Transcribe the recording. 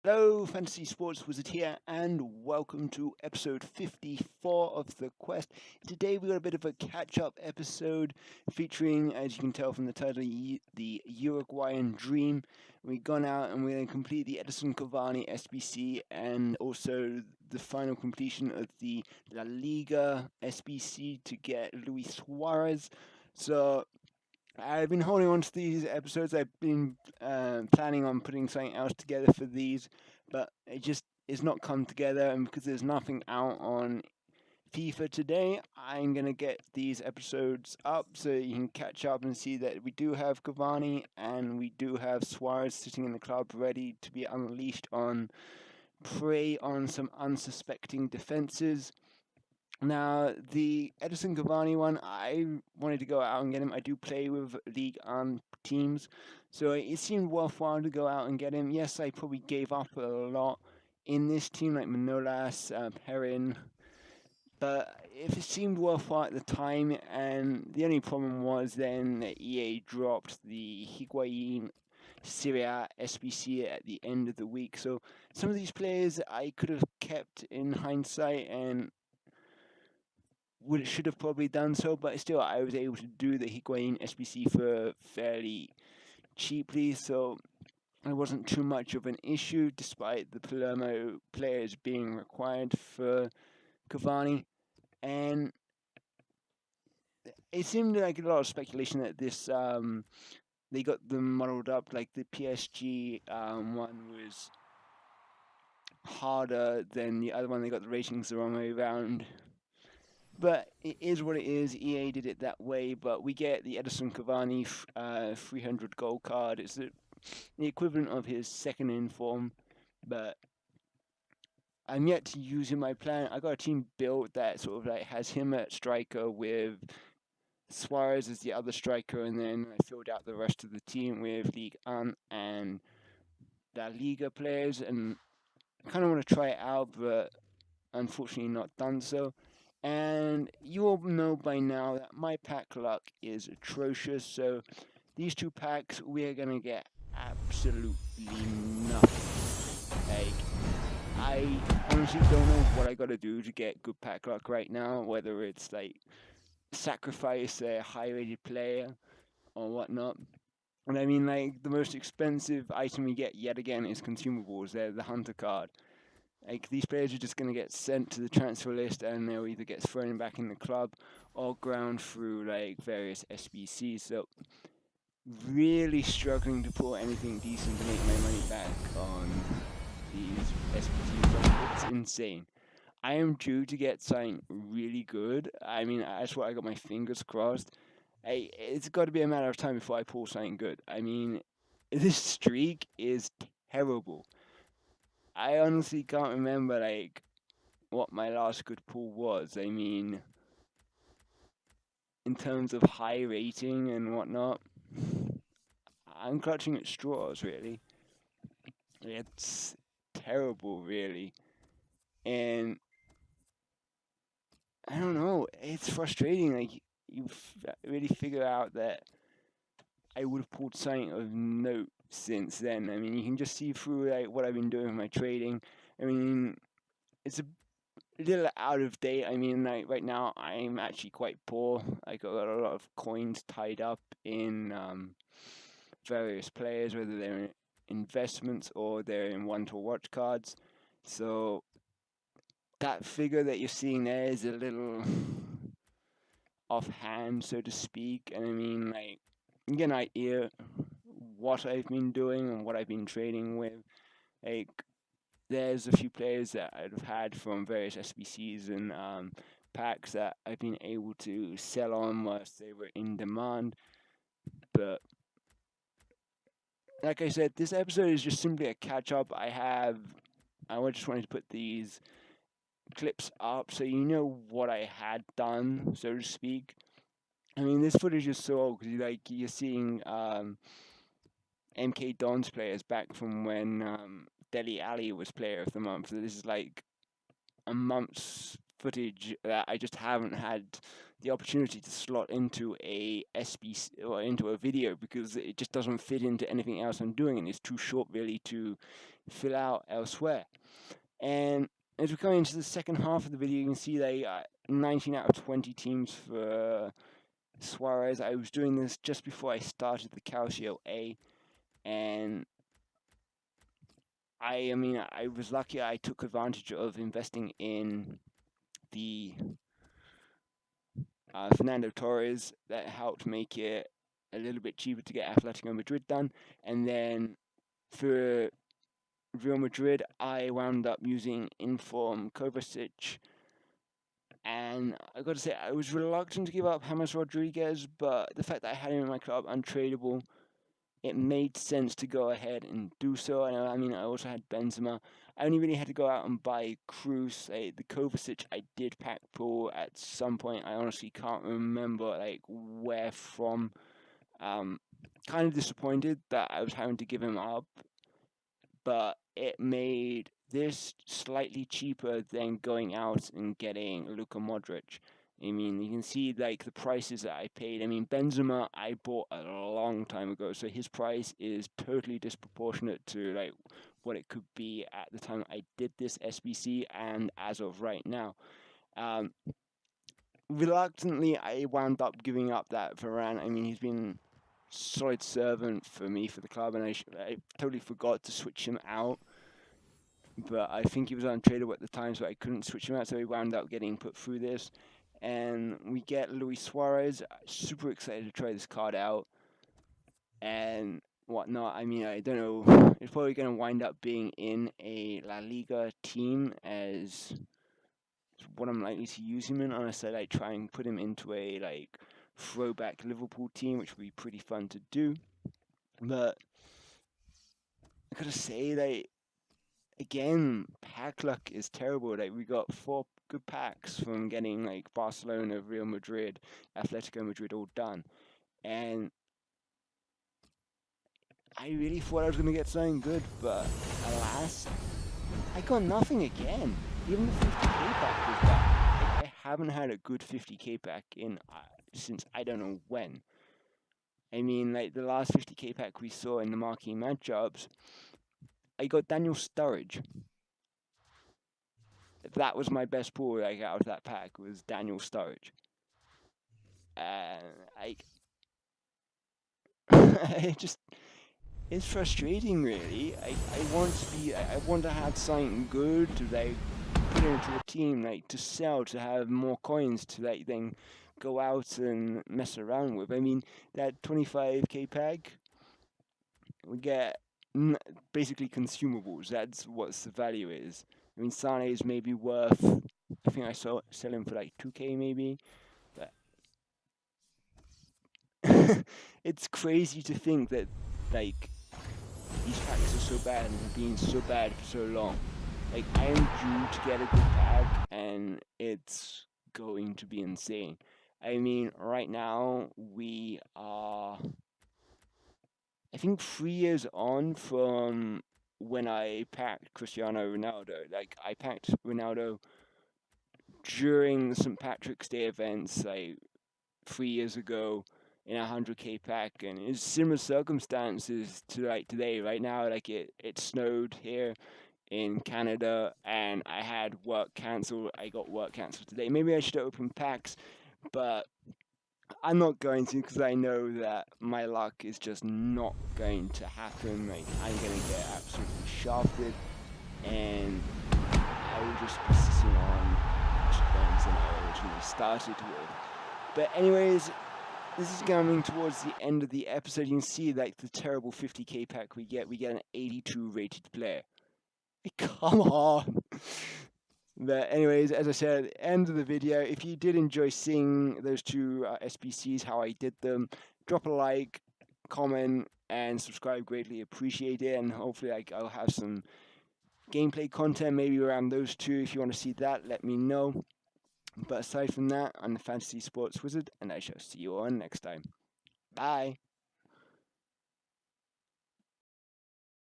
Hello, Fantasy Sports Wizard here, and welcome to episode 54 of The Quest. Today we got a bit of a catch-up episode featuring, as you can tell from the title, the Uruguayan Dream. We've gone out and we're going to complete the Edison Cavani SBC and also the final completion of the La Liga SBC to get Luis Suarez. So I've been holding on to these episodes. I've been planning on putting something else together for these, but it just is not come together. And because there's nothing out on FIFA today, I'm going to get these episodes up so you can catch up and see that we do have Cavani and we do have Suarez sitting in the club ready to be unleashed on prey on some unsuspecting defenses. Now, the Edison Cavani one, I wanted to go out and get him. I do play with League teams, so it seemed worthwhile to go out and get him. Yes, I probably gave up a lot in this team, like Manolas, Perrin, but if it seemed worthwhile at the time, and the only problem was then that EA dropped the Higuain Serie A SBC at the end of the week. So some of these players I could have kept in hindsight and should have probably done so, but still I was able to do the Higuain SBC for fairly cheaply, so it wasn't too much of an issue despite the Palermo players being required for Cavani. And it seemed like a lot of speculation that this they got them muddled up, like the PSG one was harder than the other one. They got the ratings the wrong way around. But it is what it is. EA did it that way, but we get the Edison Cavani 300 gold card. It's the equivalent of his second in form, but I'm yet to use in my plan. I got a team built that sort of like has him at striker with Suarez as the other striker, and then I filled out the rest of the team with Ligue 1 and La Liga players, and I kind of want to try it out, but unfortunately not done so. And you all know by now that my pack luck is atrocious, so these two packs we're gonna get absolutely nothing. Like, I honestly don't know what I gotta do to get good pack luck right now, whether it's like sacrifice a high rated player or whatnot. And I mean, like, the most expensive item we get yet again is consumables. They're the hunter card. Like, these players are just going to get sent to the transfer list and they'll either get thrown back in the club or ground through like various SBCs. So really struggling to pull anything decent to make my money back on these SBCs. It's insane. I am due to get something really good. I mean, that's what I got my fingers crossed. It's got to be a matter of time before I pull something good. I mean, this streak is terrible. I honestly can't remember like what my last good pull was. I mean, in terms of high rating and whatnot, I'm clutching at straws really. It's terrible really, and I don't know. It's frustrating. Like you really figure out that I would have pulled something of note since then. I mean, you can just see through like what I've been doing with my trading. I mean, it's a little out of date. I mean, like right now, I'm actually quite poor. I got a lot of coins tied up in various players, whether they're in investments or they're in one-to-watch cards. So that figure that you're seeing there is a little offhand, so to speak. And I mean, like, you get an idea what I've been doing and what I've been trading with. Like, there's a few players that I've had from various SBCs and packs that I've been able to sell on whilst they were in demand. But like I said, this episode is just simply a catch up. I just wanted to put these clips up so you know what I had done, so to speak. I mean, this footage is so old because you're seeing MK Don's players back from when Deli Ali was player of the month. So this is like a month's footage that I just haven't had the opportunity to slot into a SBC or into a video because it just doesn't fit into anything else I'm doing, and it's too short really to fill out elsewhere. And as we're coming into the second half of the video, you can see they 19 out of 20 teams for Suarez. I was doing this just before I started the Calcio A, and I mean, I was lucky I took advantage of investing in the Fernando Torres. That helped make it a little bit cheaper to get Atletico Madrid done. And then for Real Madrid, I wound up using Inform Kovacic. And I got to say, I was reluctant to give up James Rodriguez, but the fact that I had him in my club untradeable, it made sense to go ahead and do so. I mean, I also had Benzema. I only really had to go out and buy Cruz. The Kovacic I did pack pull at some point. I honestly can't remember like where from. Kind of disappointed that I was having to give him up, but it made this slightly cheaper than going out and getting Luka Modric. I mean, you can see like the prices that I paid. I mean, Benzema I bought a long time ago, so his price is totally disproportionate to like what it could be at the time I did this SBC and as of right now. Reluctantly, I wound up giving up that Varane. I mean, he's been solid servant for me for the club, and I totally forgot to switch him out. But I think he was untradeable at the time, so I couldn't switch him out. So he wound up getting put through this, and we get Luis Suarez. Super excited to try this card out and whatnot. I mean, I don't know. It's probably going to wind up being in a La Liga team as what I'm likely to use him in, unless I like try and put him into a like throwback Liverpool team, which would be pretty fun to do. But I gotta say, like, again, pack luck is terrible. Like, we got 4 good packs from getting like Barcelona, Real Madrid, Atletico Madrid all done, and I really thought I was gonna get something good, but alas, I got nothing again. Even the 50k pack was bad. I haven't had a good 50k pack in since I don't know when. I mean, like the last 50k pack we saw in the marquee matchups, I got Daniel Sturridge. That was my best pull like out of that pack was Daniel Sturridge. Like, it's frustrating really. I want to have something good to like put into a team, like to sell, to have more coins to like then go out and mess around with. I mean, that 25k pack, we get basically consumables. That's what the value is. I mean, Sane is maybe worth, I think I sell him for like 2k maybe. But it's crazy to think that like these packs are so bad and have been so bad for so long. Like, I am due to get a good pack, and it's going to be insane. I mean, right now, we are, I think, 3 years on from when I packed Cristiano Ronaldo. Like, I packed Ronaldo during the St. Patrick's Day events, like, 3 years ago in a 100k pack, and it's similar circumstances to like today. Right now, like it snowed here in Canada, and I had work cancelled. I got work cancelled today. Maybe I should open packs, but I'm not going to because I know that my luck is just not going to happen. Like, I'm going to get absolutely shafted, and I will just be sitting on coins than I originally started with. But anyways, this is coming towards the end of the episode. You can see like the terrible 50k pack we get. We get an 82 rated player. Come on. But anyways, as I said, end of the video. If you did enjoy seeing those two SBCs, how I did them, drop a like, comment, and subscribe. Greatly appreciate it. And hopefully I'll have some gameplay content maybe around those two. If you want to see that, let me know. But aside from that, I'm the Fantasy Sports Wizard, and I shall see you all next time. Bye.